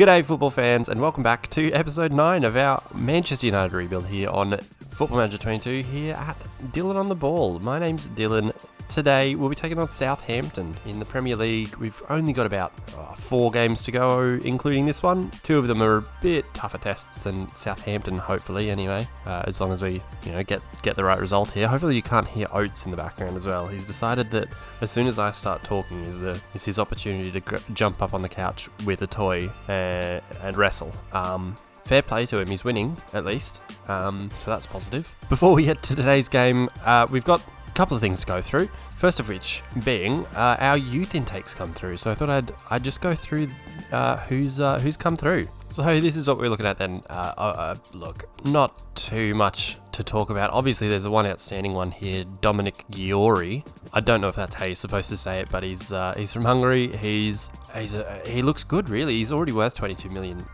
G'day football fans and welcome back to episode 9 of our Manchester United Rebuild here on Football Manager 22 here at Dylan on the Ball. My name's Dylan. Today we'll be taking on Southampton in the Premier League. We've only got about 4 games to go, including this one. 2 of them are a bit tougher tests than Southampton, hopefully, anyway, as long as we get the right result here. Hopefully you can't hear Oates in the background as well. He's decided that as soon as I start talking is his opportunity to jump up on the couch with a toy and wrestle. Fair play to him, he's winning, at least, so that's positive. Before we get to today's game, we've got a couple of things to go through. First of which being our youth intakes come through. So I thought I'd just go through who's come through. So this is what we're looking at then. Look, not too much to talk about. Obviously, there's the one outstanding one here, Dominic Giori. I don't know if that's how you're supposed to say it, but he's from Hungary. He looks good, really. He's already worth £22 million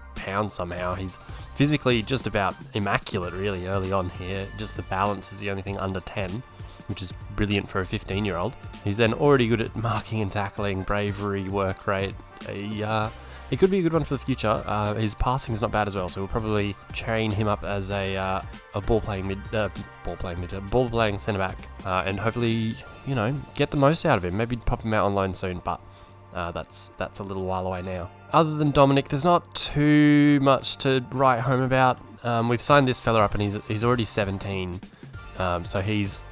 somehow. He's physically just about immaculate, really, early on here. Just the balance is the only thing under 10. Which is brilliant for a 15-year-old. He's then already good at marking and tackling, bravery, work rate. He could be a good one for the future. His passing's not bad as well, so we'll probably train him up as a ball-playing centre-back, and hopefully, get the most out of him. Maybe pop him out on loan soon, but that's a little while away now. Other than Dominic, there's not too much to write home about. We've signed this fella up, and he's already 17, so he's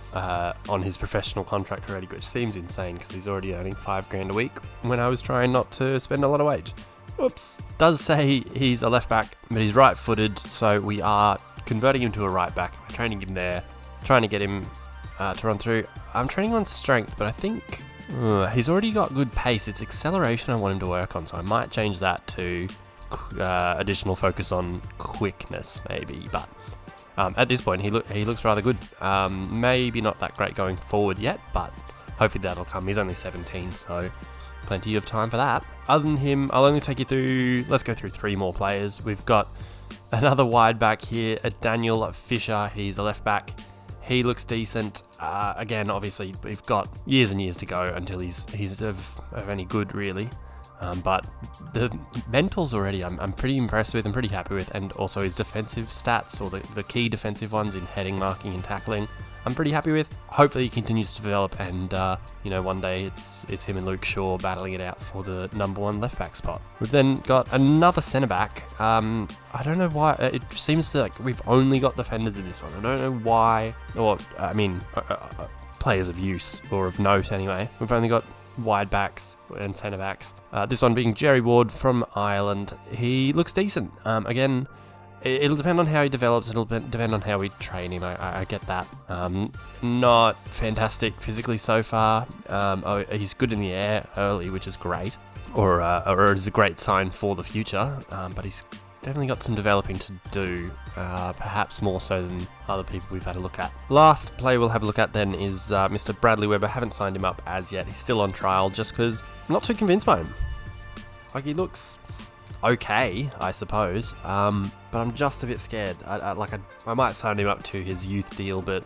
on his professional contract already, which seems insane because he's already earning $5,000 a week when I was trying not to spend a lot of wage. Oops. Does say he's a left back, but he's right footed, so we are converting him to a right back. We're training him there, trying to get him to run through. I'm training on strength, but I think he's already got good pace. It's acceleration I want him to work on, so I might change that to additional focus on quickness maybe, but at this point, he looks rather good. Maybe not that great going forward yet, but hopefully that'll come. He's only 17, so plenty of time for that. Other than him, I'll only take you through... Let's go through 3 more players. We've got another wide back here, Daniel Fisher. He's a left back. He looks decent. Again, obviously, we've got years and years to go until he's of any good, really. But the mentals already, I'm pretty impressed with and pretty happy with, and also his defensive stats, or the key defensive ones in heading, marking and tackling, I'm pretty happy with. Hopefully he continues to develop, and one day it's him and Luke Shaw battling it out for the number 1 left back spot. We've then got another centre back. I don't know why, it seems like we've only got defenders in this one. I don't know why, or players of use, or of note anyway. We've only got wide backs and centre backs. This one being Jerry Ward from Ireland. He looks decent. Again, it'll depend on how he develops. It'll depend on how we train him. I get that. Not fantastic physically so far. He's good in the air early, which is great, or is a great sign for the future. But he's definitely got some developing to do, perhaps more so than other people we've had a look at. Last player we'll have a look at then is Mr. Bradley Webber. Haven't signed him up as yet. He's still on trial just because I'm not too convinced by him. Like, he looks okay, I suppose, but I'm just a bit scared. I might sign him up to his youth deal, but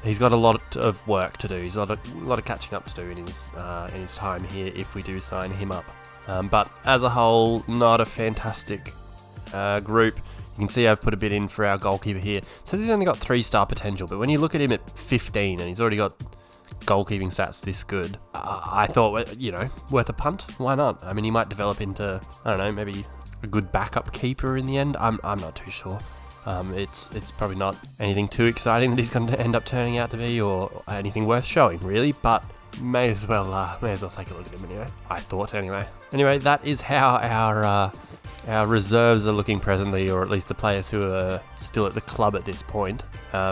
he's got a lot of work to do. He's got a lot of catching up to do in his time here if we do sign him up. But as a whole, not a fantastic group. You can see I've put a bit in for our goalkeeper here. So he's only got 3-star potential, but when you look at him at 15 and he's already got goalkeeping stats this good, I thought, worth a punt. Why not? I mean, he might develop into, I don't know, maybe a good backup keeper in the end. I'm not too sure. It's probably not anything too exciting that he's going to end up turning out to be, or anything worth showing, really, but may as well take a look at him anyway. I thought anyway. Anyway, that is how our reserves are looking presently, or at least the players who are still at the club at this point.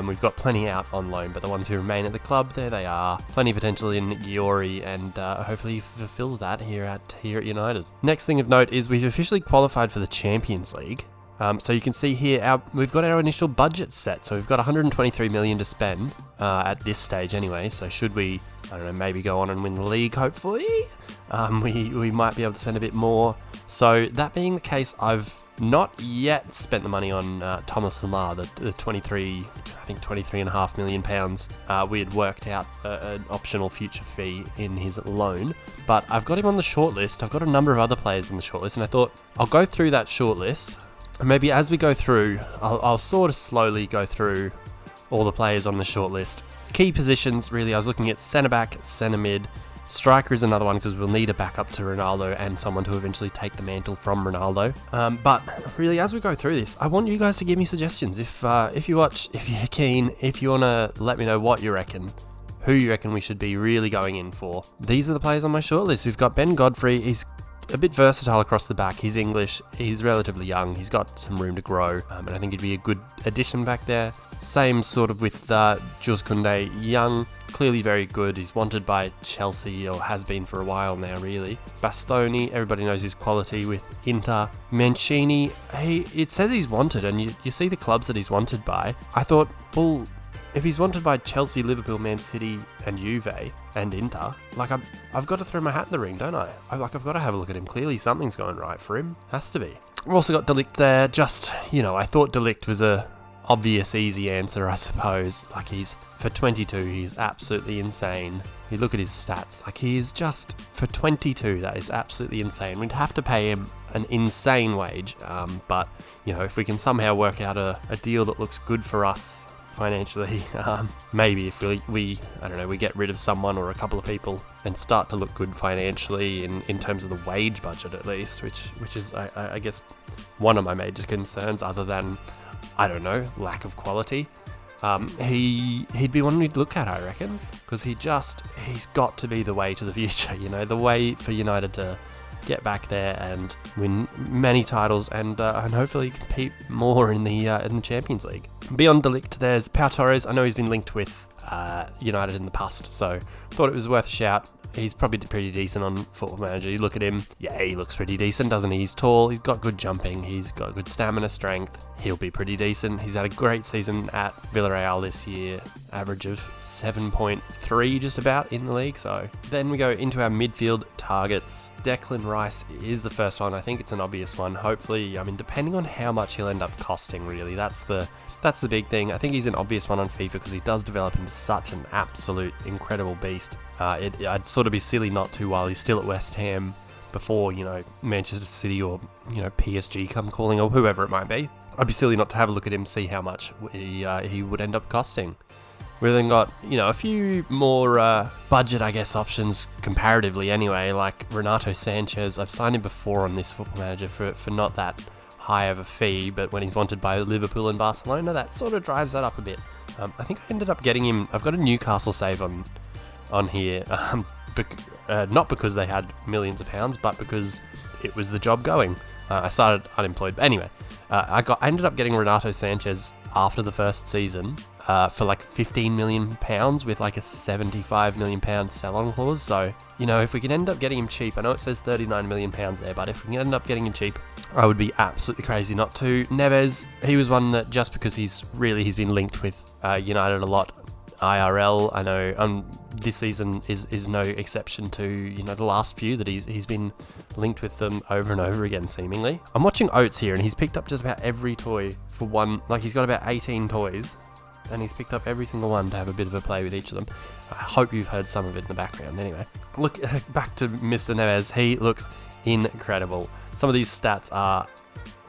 We've got plenty out on loan, but the ones who remain at the club, there they are. Plenty of potential in Giori, and hopefully he fulfills that here at United. Next thing of note is we've officially qualified for the Champions League. So you can see here, we've got our initial budget set. So we've got 123 million to spend at this stage anyway. So should we, I don't know, maybe go on and win the league, hopefully, we might be able to spend a bit more. So that being the case, I've not yet spent the money on Thomas Lamar, the 23.5 million pounds. We had worked out an optional future fee in his loan, but I've got him on the shortlist. I've got a number of other players in the shortlist, and I thought I'll go through that shortlist. And maybe as we go through, I'll sort of slowly go through all the players on the shortlist. Key positions, really, I was looking at centre back, centre mid. Striker is another one because we'll need a backup to Ronaldo and someone to eventually take the mantle from Ronaldo. But really, as we go through this, I want you guys to give me suggestions. If you're keen, if you want to let me know what you reckon, who you reckon we should be really going in for. These are the players on my shortlist. We've got Ben Godfrey. He's a bit versatile across the back. He's English. He's relatively young. He's got some room to grow, and I think he'd be a good addition back there. Same sort of with Jules Koundé, young, clearly very good. He's wanted by Chelsea, or has been for a while now, really. Bastoni, everybody knows his quality with Inter. Mancini, it says he's wanted, and you see the clubs that he's wanted by. I thought, well, if he's wanted by Chelsea, Liverpool, Man City, and Juve, and Inter, like I've got to throw my hat in the ring, don't I? I've got to have a look at him. Clearly something's going right for him. Has to be. We've also got De Ligt there. Just, I thought De Ligt was a obvious, easy answer, I suppose. Like, for 22, he's absolutely insane. You look at his stats, like, he's just, for 22, that is absolutely insane. We'd have to pay him an insane wage, but, if we can somehow work out a deal that looks good for us financially, maybe if we I don't know, we get rid of someone or a couple of people and start to look good financially in terms of the wage budget, at least, which is, I guess, one of my major concerns, other than, I don't know, lack of quality. He'd be one we'd look at, I reckon, because he's got to be the way to the future, the way for United to get back there and win many titles and hopefully compete more in the Champions League. Beyond De Ligt, there's Pau Torres. I know he's been linked with United in the past, so thought it was worth a shout. He's probably pretty decent on Football Manager. You look at him, yeah, he looks pretty decent, doesn't he? He's tall, he's got good jumping, he's got good stamina, strength. He'll be pretty decent. He's had a great season at Villarreal this year, average of 7.3 just about in the league. So then we go into our midfield targets. Declan Rice is the first one. I think it's an obvious one. Hopefully, depending on how much he'll end up costing, really, that's the big thing. I think he's an obvious one on FIFA because he does develop into such an absolute incredible beast. I'd sort of be silly not to while he's still at West Ham before, Manchester City or, PSG come calling, or whoever it might be. I'd be silly not to have a look at him, see how much he would end up costing. We've then got, a few more budget, I guess, options comparatively anyway, like Renato Sanchez. I've signed him before on this Football Manager for not that high of a fee, but when he's wanted by Liverpool and Barcelona, that sort of drives that up a bit. I think I ended up getting him. I've got a Newcastle save on here, not because they had millions of pounds, but because it was the job going. I started unemployed, but anyway, I ended up getting Renato Sanchez after the first season for like £15 million with like a £75 million sell-on clause. So, if we can end up getting him cheap, I know it says £39 million there, but if we can end up getting him cheap, I would be absolutely crazy not to. Neves, he was one that, just because he's been linked with United a lot, IRL, I know this season is no exception to the last few that he's been linked with them over and over again, seemingly. I'm watching Oates here, and he's picked up just about every toy for one. Like, he's got about 18 toys, and he's picked up every single one to have a bit of a play with each of them. I hope you've heard some of it in the background. Anyway, look back to Mr. Neves. He looks incredible. Some of these stats are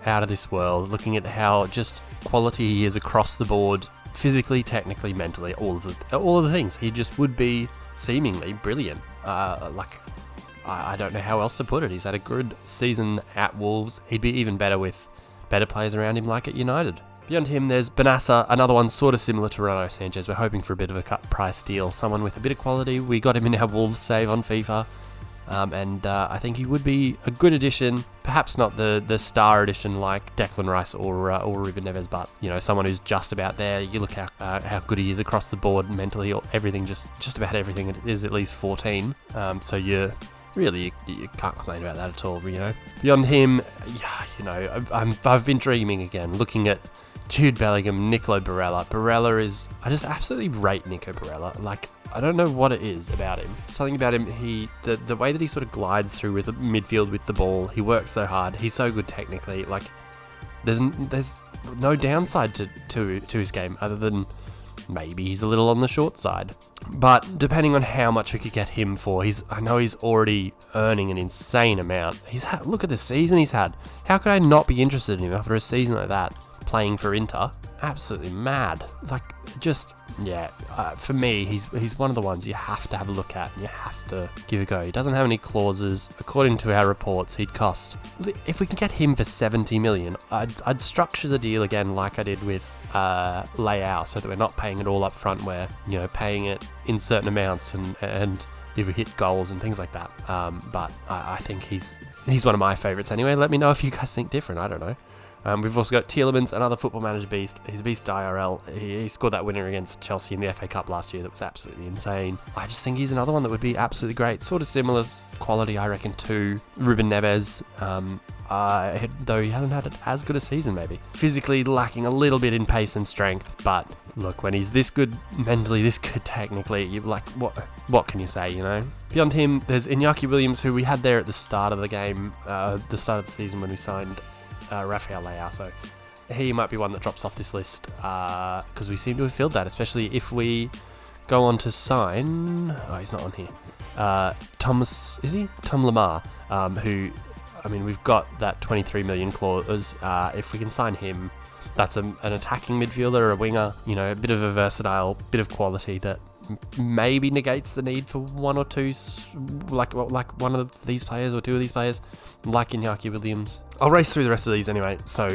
out of this world. Looking at how just quality he is across the board, physically, technically, mentally, all of the things. He just would be seemingly brilliant. I don't know how else to put it. He's had a good season at Wolves. He'd be even better with better players around him, like at United. Beyond him, there's Benassa, another one sort of similar to Renato Sanchez. We're hoping for a bit of a cut price deal, someone with a bit of quality. We got him in our Wolves save on FIFA. And I think he would be a good addition, perhaps not the star addition like Declan Rice or Ruben Neves, but someone who's just about there. You look how good he is across the board mentally, or everything, just about everything is at least 14. So you can't complain about that at all. Beyond him, I've been dreaming again, looking at Jude Bellingham, Nico Barella. I just absolutely rate Nico Barella. Like, I don't know what it is about him. Something about him, the way that he sort of glides through with the midfield with the ball, he works so hard, he's so good technically. Like, There's no downside to his game other than maybe he's a little on the short side. But depending on how much we could get him for, I know he's already earning an insane amount. Look at the season he's had. How could I not be interested in him after a season like that, playing for Inter? Absolutely mad. For me, he's one of the ones you have to have a look at and you have to give a go. He doesn't have any clauses. According to our reports, he'd cost, if we can get him for 70 million, I'd structure the deal again like I did with Leao, so that we're not paying it all up front, where, paying it in certain amounts and if we hit goals and things like that. But I think he's one of my favourites anyway. Let me know if you guys think different. I don't know. We've also got Tielemans, another Football Manager beast. He's a beast IRL. He scored that winner against Chelsea in the FA Cup last year. That was absolutely insane. I just think he's another one that would be absolutely great. Sort of similar quality, I reckon, to Ruben Neves. Though he hasn't had as good a season, maybe. Physically lacking a little bit in pace and strength, but look, when he's this good mentally, this good technically, you're like, what can you say, Beyond him, there's Iñaki Williams, who we had there at the start of the game, the start of the season when we signed Rafael Leao, so he might be one that drops off this list because we seem to have filled that, especially if we go on to sign... Oh, he's not on here. Tom Lamar, who... we've got that 23 million clause. If we can sign him, that's an attacking midfielder, a winger, a bit of a versatile, bit of quality that maybe negates the need for one or two, like one of these players or two of these players, like Iñaki Williams. I'll race through the rest of these anyway, so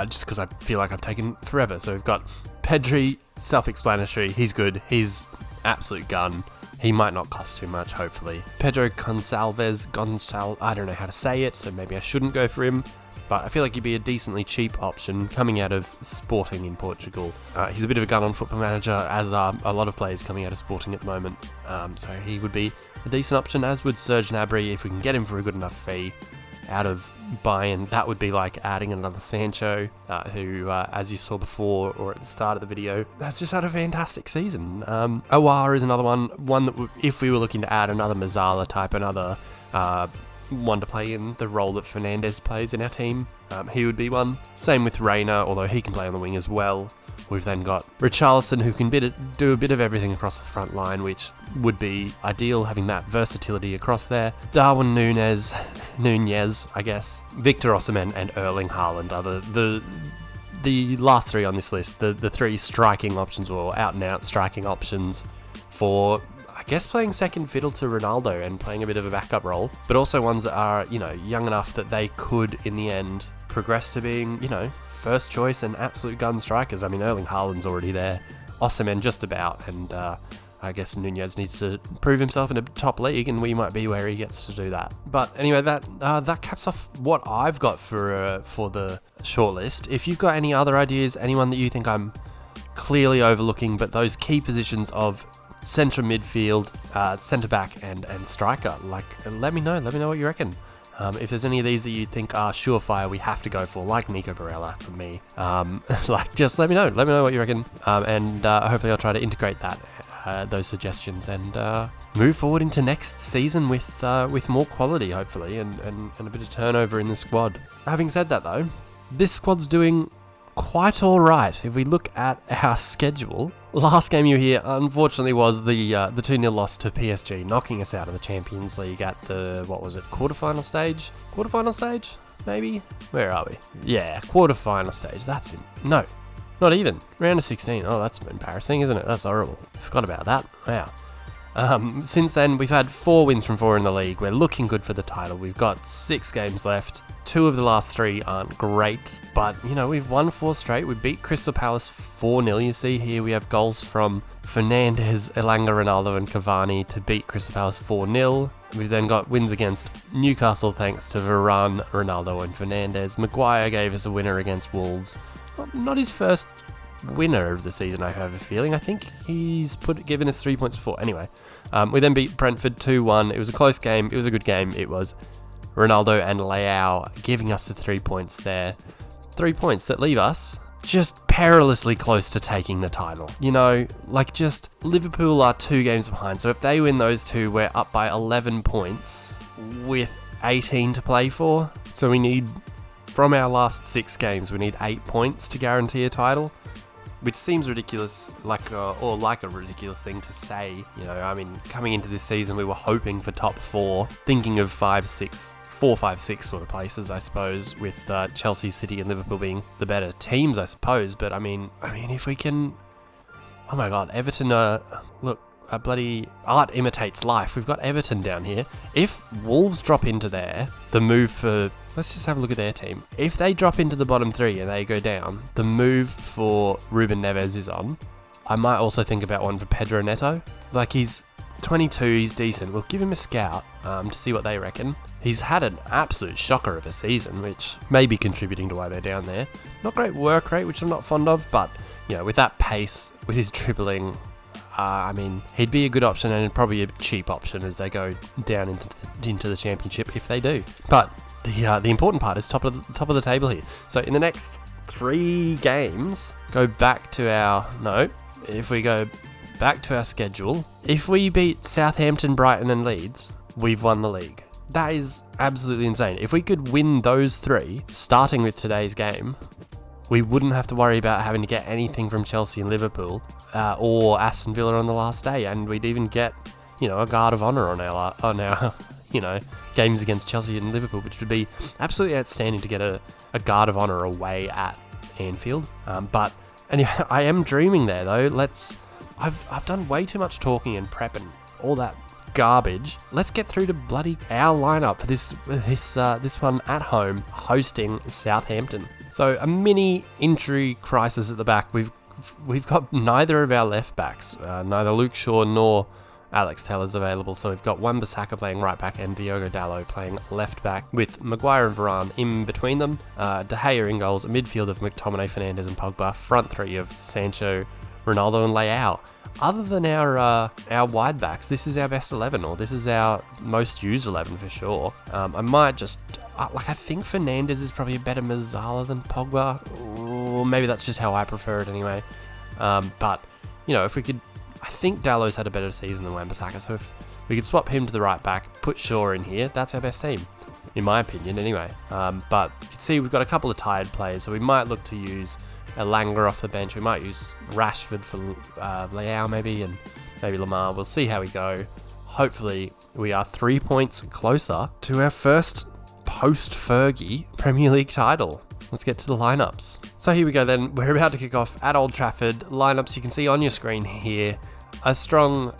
just because I feel like I've taken forever. So we've got Pedri, self-explanatory, he's good, he's absolute gun. He might not cost too much, hopefully. Pedro Gonçalves, I don't know how to say it, so maybe I shouldn't go for him. But I feel like he'd be a decently cheap option coming out of Sporting in Portugal. He's a bit of a gun on Football Manager, as are a lot of players coming out of Sporting at the moment. So he would be a decent option, as would Serge Gnabry, if we can get him for a good enough fee out of Bayern. That would be like adding another Sancho, who, as you saw before or at the start of the video, has just had a fantastic season. Aouar is another one that if we were looking to add another Mazzala type, another one to play in the role that Fernandes plays in our team, he would be one. Same with Reina, although he can play on the wing as well. We've then got Richarlison, who can do a bit of everything across the front line, which would be ideal, having that versatility across there. Darwin Nunez, I guess. Victor Osimhen and Erling Haaland are the last three on this list. The three striking options, or out-and-out striking options for, I guess, playing second fiddle to Ronaldo and playing a bit of a backup role, but also ones that are, young enough that they could, in the end, progress to being, first choice and absolute gun strikers. Erling Haaland's already there, Osimhen just about, and I guess Nunez needs to prove himself in a top league, and we might be where he gets to do that. But anyway, that caps off what I've got for the shortlist. If you've got any other ideas, anyone that you think I'm clearly overlooking, but those key positions of centre midfield, centre back, and striker, let me know what you reckon. If there's any of these that you think are surefire, we have to go for, like Nico Barella for me, just let me know what you reckon, and hopefully I'll try to integrate those suggestions and move forward into next season with more quality, hopefully, and a bit of turnover in the squad. Having said that though, this squad's doing quite alright. If we look at our schedule, last game you hear, unfortunately, was the 2-0 loss to PSG, knocking us out of the Champions League at the, quarterfinal stage? Quarterfinal stage? Maybe? Where are we? Yeah, quarterfinal stage, that's him. No, not even. Round of 16. Oh, that's embarrassing, isn't it? That's horrible. Forgot about that. Wow. Since then, we've had 4 wins from 4 in the league. We're looking good for the title. We've got 6 games left. 2 of the last 3 aren't great, but, we've won 4 straight. We beat Crystal Palace 4-0. You see here we have goals from Fernandes, Elanga, Ronaldo and Cavani to beat Crystal Palace 4-0. We've then got wins against Newcastle thanks to Varane, Ronaldo and Fernandes. Maguire gave us a winner against Wolves. Not his first winner of the season, I have a feeling. I think he's given us 3 points before. Anyway, we then beat Brentford 2-1. It was a close game. It was a good game. It was Ronaldo and Leao giving us the 3 points there. 3 points that leave us just perilously close to taking the title. Just Liverpool are 2 games behind. So if they win those 2, we're up by 11 points with 18 to play for. So we need from our last 6 games, we need 8 points to guarantee a title, which seems ridiculous, like a ridiculous thing to say. You know, I mean, coming into this season, we were hoping for top 4, thinking of 4, 5, 6 sort of places, I suppose, with Chelsea, City, and Liverpool being the better teams, I suppose. But I mean, if we can, oh my God, Everton. Look, bloody art imitates life. We've got Everton down here. If Wolves drop into there, the move for, let's just have a look at their team. If they drop into the bottom 3 and they go down, the move for Ruben Neves is on. I might also think about one for Pedro Neto. Like, he's 22, he's decent. We'll give him a scout to see what they reckon. He's had an absolute shocker of a season, which may be contributing to why they're down there. Not great work rate, which I'm not fond of, but, you know, with that pace, with his dribbling, I mean, he'd be a good option and probably a cheap option as they go down into the championship if they do. But the important part is top of the table here. So in the next 3 games, if we go back to our schedule, if we beat Southampton, Brighton and Leeds, we've won the league. That is absolutely insane. If we could win those 3, starting with today's game, we wouldn't have to worry about having to get anything from Chelsea and Liverpool or Aston Villa on the last day, and we'd even get, you know, a guard of honour on our you know, games against Chelsea and Liverpool, which would be absolutely outstanding to get a guard of honour away at Anfield. But anyway, I am dreaming there though. I've done way too much talking and prep and all that garbage. Let's get through to bloody our lineup for this one at home, hosting Southampton. So a mini injury crisis at the back. We've got neither of our left backs, neither Luke Shaw nor Alex Tellers available. So we've got Wan-Bissaka playing right back and Diogo Dalot playing left back, with Maguire and Varane in between them. De Gea in goals, a midfield of McTominay, Fernandes and Pogba, front 3 of Sancho, Ronaldo and Leao. Other than our wide backs, this is our best 11, or this is our most used 11 for sure. I might just, I think Fernandes is probably a better Mazzala than Pogba, or maybe that's just how I prefer it anyway. But, you know, if we could, I think Dalot's had a better season than Wan-Bissaka, so if we could swap him to the right back, put Shaw in here, that's our best team, in my opinion anyway. But you can see we've got a couple of tired players, so we might look to use Elanga off the bench. We might use Rashford for Leao maybe, and maybe Lamar. We'll see how we go. Hopefully we are 3 points closer to our first post-Fergie Premier League title. Let's get to the lineups. So here we go then. We're about to kick off at Old Trafford. Lineups you can see on your screen here. A strong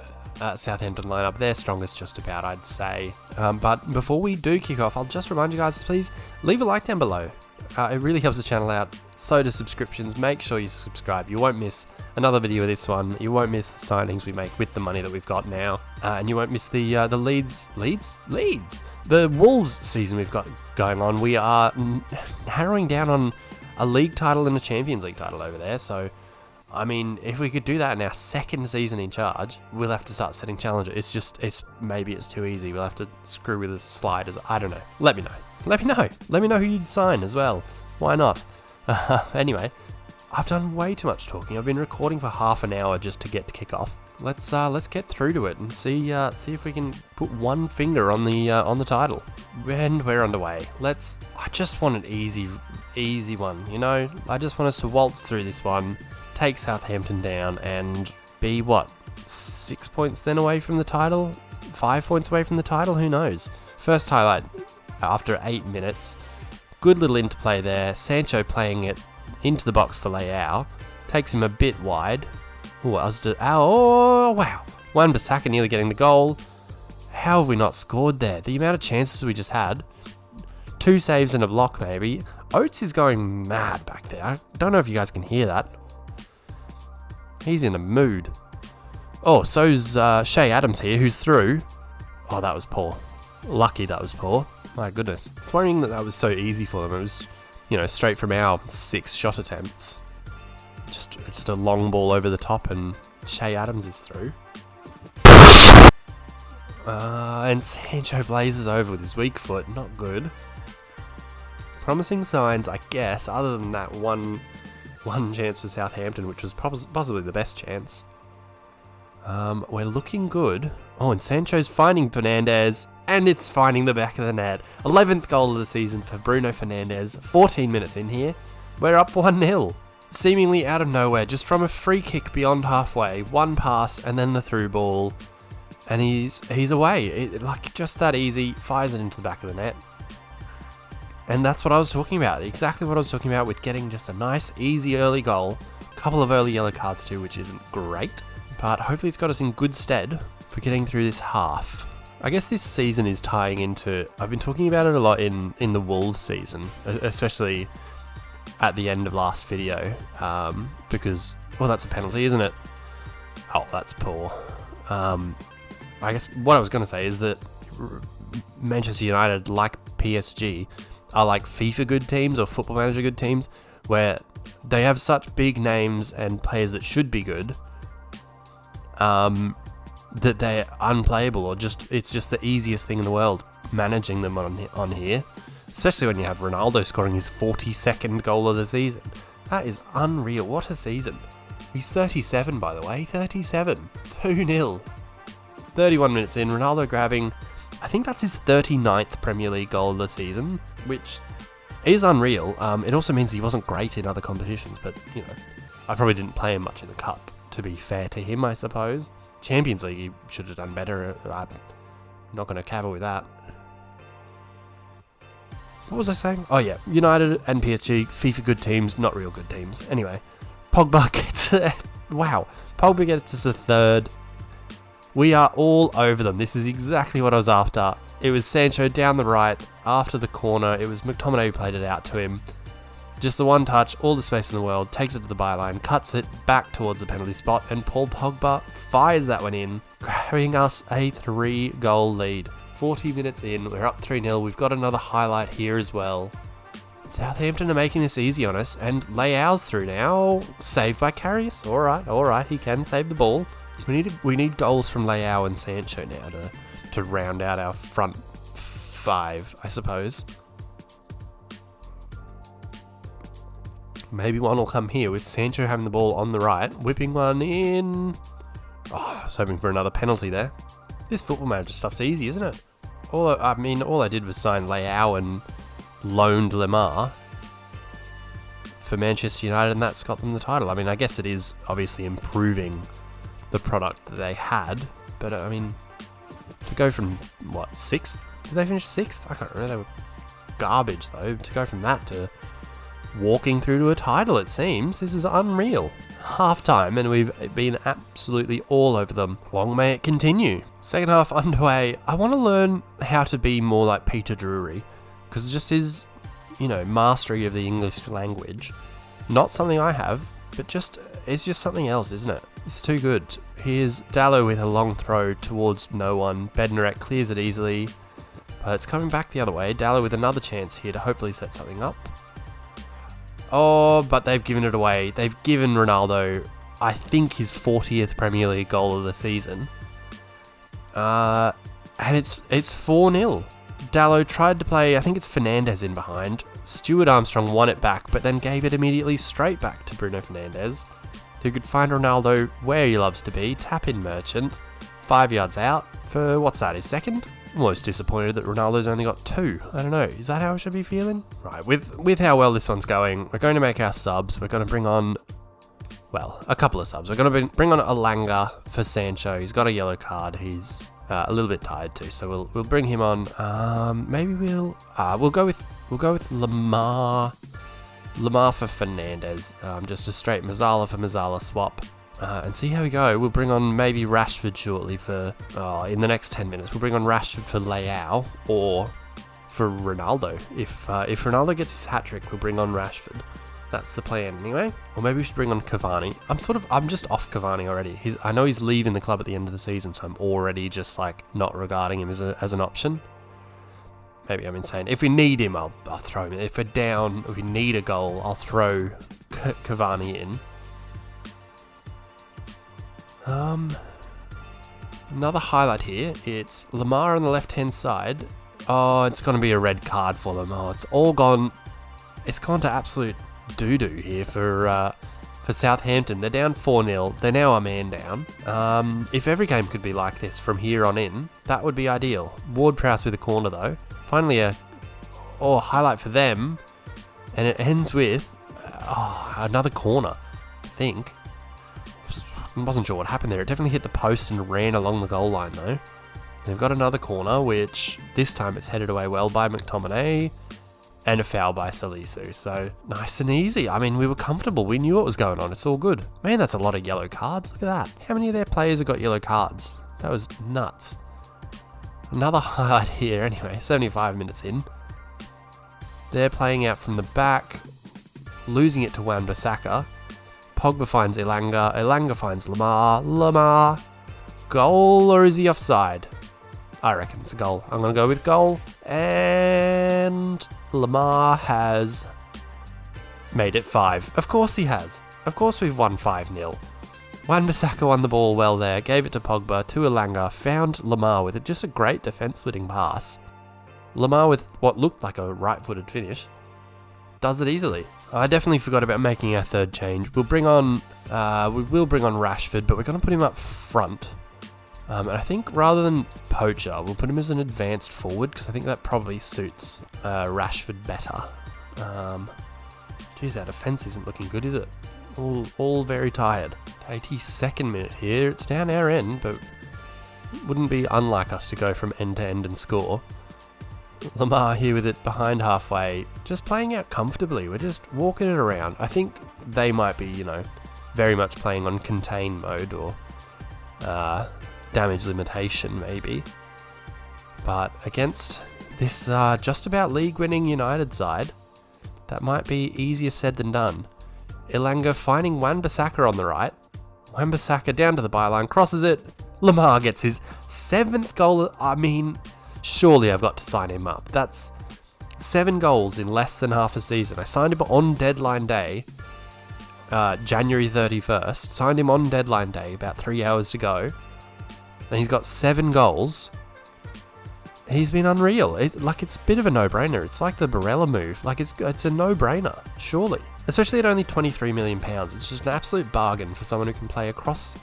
Southampton lineup. Their strongest just about, I'd say. But before we do kick off, I'll just remind you guys, please leave a like down below. It really helps the channel out. So do subscriptions. Make sure you subscribe. You won't miss another video of this one. You won't miss the signings we make with the money that we've got now. And you won't miss the Leeds? The Wolves season we've got going on. We are narrowing down on a league title and a Champions League title over there. So, I mean, if we could do that in our second season in charge, we'll have to start setting challenges. Maybe it's too easy. We'll have to screw with the sliders. I don't know. Let me know. Let me know who you'd sign as well. Why not? Anyway, I've done way too much talking. I've been recording for half an hour just to get to kick off. Let's get through to it and see if we can put one finger on the title. And we're underway. I just want an easy one, you know? I just want us to waltz through this one, take Southampton down, and be 6 points then away from the title? 5 points away from the title? Who knows? First highlight after 8 minutes. Good little interplay there. Sancho playing it into the box for Leao. Takes him a bit wide. Oh, wow. Wan-Bissaka nearly getting the goal. How have we not scored there? The amount of chances we just had. 2 saves and a block maybe. Oates is going mad back there. I don't know if you guys can hear that. He's in a mood. Oh, so's Shea Adams here, who's through. Oh, that was poor. Lucky that was poor. My goodness. It's worrying that was so easy for them. It was, straight from our 6 shot attempts. Just a long ball over the top and Shea Adams is through. And Sancho blazes over with his weak foot. Not good. Promising signs, I guess, other than that one chance for Southampton, which was possibly the best chance. We're looking good. Oh, and Sancho's finding Fernandes, and it's finding the back of the net. 11th goal of the season for Bruno Fernandes. 14 minutes in here. We're up 1-0. Seemingly out of nowhere, just from a free kick beyond halfway. One pass, and then the through ball. And he's away. Like, just that easy. Fires it into the back of the net. And that's what I was talking about. Exactly what I was talking about with getting just a nice, easy early goal. A couple of early yellow cards too, which isn't great. But hopefully it's got us in good stead for getting through this half. I guess this season is tying into... I've been talking about it a lot in the Wolves season, especially at the end of last video. Because, well, that's a penalty, isn't it? Oh, that's poor. I guess what I was going to say is that Manchester United, like PSG, are like FIFA good teams or Football Manager good teams, where they have such big names and players that should be good, that they're unplayable, or it's just the easiest thing in the world managing them on here, especially when you have Ronaldo scoring his 42nd goal of the season. That is unreal. What a season. He's 37, by the way. 37. 2-0. 31 minutes in, Ronaldo grabbing... I think that's his 39th Premier League goal of the season, which is unreal. It also means he wasn't great in other competitions, but, you know, I probably didn't play him much in the Cup, to be fair to him, I suppose. Champions League, he should have done better. I'm not going to cavil with that. What was I saying? Oh, yeah. United and PSG, FIFA good teams, not real good teams. Anyway, Pogba gets... wow. Pogba gets us a third. We are all over them. This is exactly what I was after. It was Sancho down the right, after the corner. It was McTominay who played it out to him. Just the one touch, all the space in the world, takes it to the byline, cuts it back towards the penalty spot, and Paul Pogba fires that one in, grabbing us a 3-goal lead. 40 minutes in, we're up 3-0. We've got another highlight here as well. Southampton are making this easy on us, and Leao's through now. Saved by Karius. Alright, he can save the ball. We need goals from Leao and Sancho now to round out our front five, I suppose. Maybe one will come here with Sancho having the ball on the right, whipping one in. Oh, I was hoping for another penalty there. This Football Manager stuff's easy, isn't it? All I did was sign Leao and loaned Lemar for Manchester United, and that's got them the title. I mean, I guess it is obviously improving the product that they had, but I mean, to go from what, 6th? Did they finish 6th? I can't remember. They were garbage though. To go from that to walking through to a title, it seems. This is unreal. Half time, and we've been absolutely all over them. Long may it continue. Second half underway. I want to learn how to be more like Peter Drury, because just his, mastery of the English language, not something I have, but it's just something else, isn't it? It's too good. Here's Dalot with a long throw towards no one. Bednarek clears it easily, but it's coming back the other way. Dalot with another chance here to hopefully set something up. Oh, but they've given it away. They've given Ronaldo, I think, his 40th Premier League goal of the season. And it's 4-0. Dalot tried to play, I think it's Fernandes in behind. Stuart Armstrong won it back, but then gave it immediately straight back to Bruno Fernandes, who could find Ronaldo where he loves to be, tap in Merchant, 5 yards out for, what's that, his second? I'm almost disappointed that Ronaldo's only got 2. I don't know, is that how I should be feeling? Right, with how well this one's going, we're going to make our subs. We're going to bring on, well, a couple of subs. We're going to bring on Elanga for Sancho. He's got a yellow card. He's a little bit tired too, so we'll bring him on. Maybe we'll go with Lemar. Lemar for Fernandes, just a straight Mazzala for Mazzala swap, and see how we go. We'll bring on maybe Rashford shortly in the next 10 minutes. We'll bring on Rashford for Leao, or for Ronaldo. If Ronaldo gets his hat-trick, we'll bring on Rashford. That's the plan anyway. Or maybe we should bring on Cavani. I'm just off Cavani already. I know he's leaving the club at the end of the season, so I'm already just like not regarding him as an option. Maybe I'm insane. If we need him, I'll throw him in. If we're down, if we need a goal, I'll throw Cavani in. Another highlight here. It's Lemar on the left-hand side. Oh, it's going to be a red card for them. Oh, it's all gone. It's gone to absolute doo-doo here for for Southampton. They're down 4-0. They're now a man down. If every game could be like this from here on in, that would be ideal. Ward-Prowse with a corner though. Finally a highlight for them. And it ends with another corner, I think. I wasn't sure what happened there. It definitely hit the post and ran along the goal line though. They've got another corner, which this time it's headed away well by McTominay. And a foul by Salisu. So nice and easy. I mean, we were comfortable. We knew what was going on. It's all good. Man, that's a lot of yellow cards. Look at that. How many of their players have got yellow cards? That was nuts. Another highlight here. Anyway, 75 minutes in. They're playing out from the back. Losing it to Wan-Bissaka. Pogba finds Elanga. Elanga finds Lamar. Lamar. Goal, or is he offside? I reckon it's a goal. I'm going to go with goal. And Lamar has made it 5. Of course he has. Of course we've won 5-0. Wan-Bissaka won the ball well there. Gave it to Pogba, to Elanga. Found Lamar with it. Just a great defence-splitting pass. Lamar with what looked like a right-footed finish. Does it easily. I definitely forgot about making our third change. We will bring on Rashford, but we're going to put him up front. And I think rather than poacher, we'll put him as an advanced forward because I think that probably suits Rashford better. Geez, our defence isn't looking good, is it? All very tired. 82nd minute here. It's down our end, but it wouldn't be unlike us to go from end to end and score. Lamar here with it behind halfway, just playing out comfortably. We're just walking it around. I think they might be, very much playing on contain mode or damage limitation maybe. But against this just about league-winning United side, that might be easier said than done. Elanga finding Wan-Bissaka on the right. Wan-Bissaka down to the byline, crosses it. Lamar gets his 7th goal. I mean, surely I've got to sign him up. That's 7 goals in less than half a season. I signed him on deadline day, January 31st. Signed him on deadline day, about 3 hours to go. And he's got 7 goals. He's been unreal. It's a bit of a no-brainer. It's like the Barella move. It's a no-brainer, surely. Especially at only £23 million. It's just an absolute bargain for someone who can play across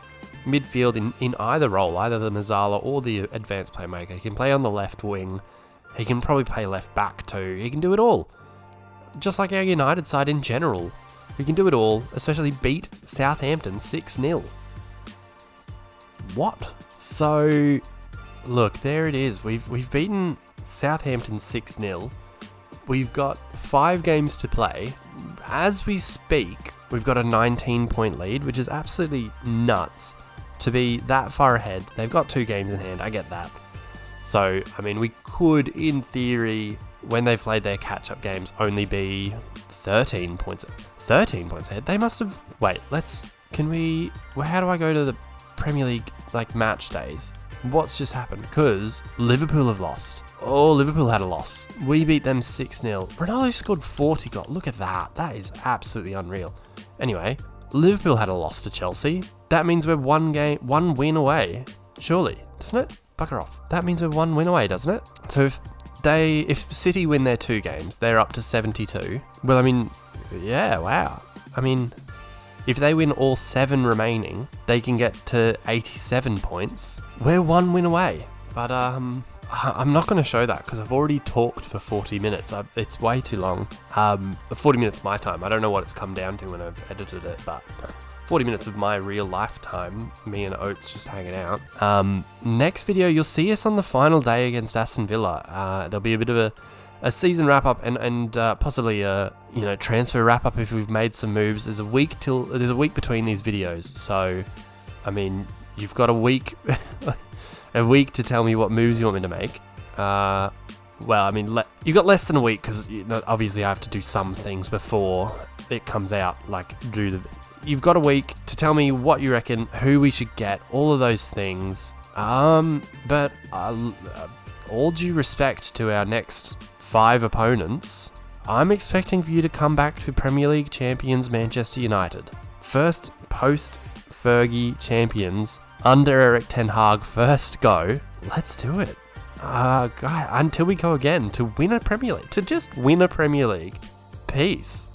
midfield in either role, either the Mazzala or the advanced playmaker. He can play on the left wing. He can probably play left back too. He can do it all. Just like our United side in general. He can do it all, especially beat Southampton 6-0. What? So, look, there it is. We've beaten Southampton 6-0. We've got 5 games to play. As we speak, we've got a 19-point lead, which is absolutely nuts to be that far ahead. They've got 2 games in hand, I get that. So, I mean, we could, in theory, when they've played their catch-up games, only be 13 points ahead. They must have... Wait, how do I go to the Premier League, match days? What's just happened? Because Liverpool have lost. Oh, Liverpool had a loss. We beat them 6-0. Ronaldo scored 40 goals. Look at that. That is absolutely unreal. Anyway, Liverpool had a loss to Chelsea. That means we're one win away. Surely, doesn't it? Bugger off. That means we're 1 win away, doesn't it? So if City win their 2 games, they're up to 72. Well, I mean, yeah, wow. I mean, if they win all 7 remaining, they can get to 87 points. We're 1 win away. But I'm not going to show that because I've already talked for 40 minutes. It's way too long. 40 minutes my time. I don't know what it's come down to when I've edited it, but 40 minutes of my real life time, me and Oates just hanging out. Next video, you'll see us on the final day against Aston Villa. There'll be a bit of a season wrap up and possibly a transfer wrap up if we've made some moves. There's a week between these videos, so I mean you've got a week to tell me what moves you want me to make. Well, I mean you've got less than a week because obviously I have to do some things before it comes out. You've got a week to tell me what you reckon, who we should get, all of those things. But all due respect to our next 5 opponents, I'm expecting for you to come back to Premier League champions Manchester United. First post-Fergie champions under Erik Ten Hag first go. Let's do it. Until we go again to win a Premier League. To just win a Premier League. Peace.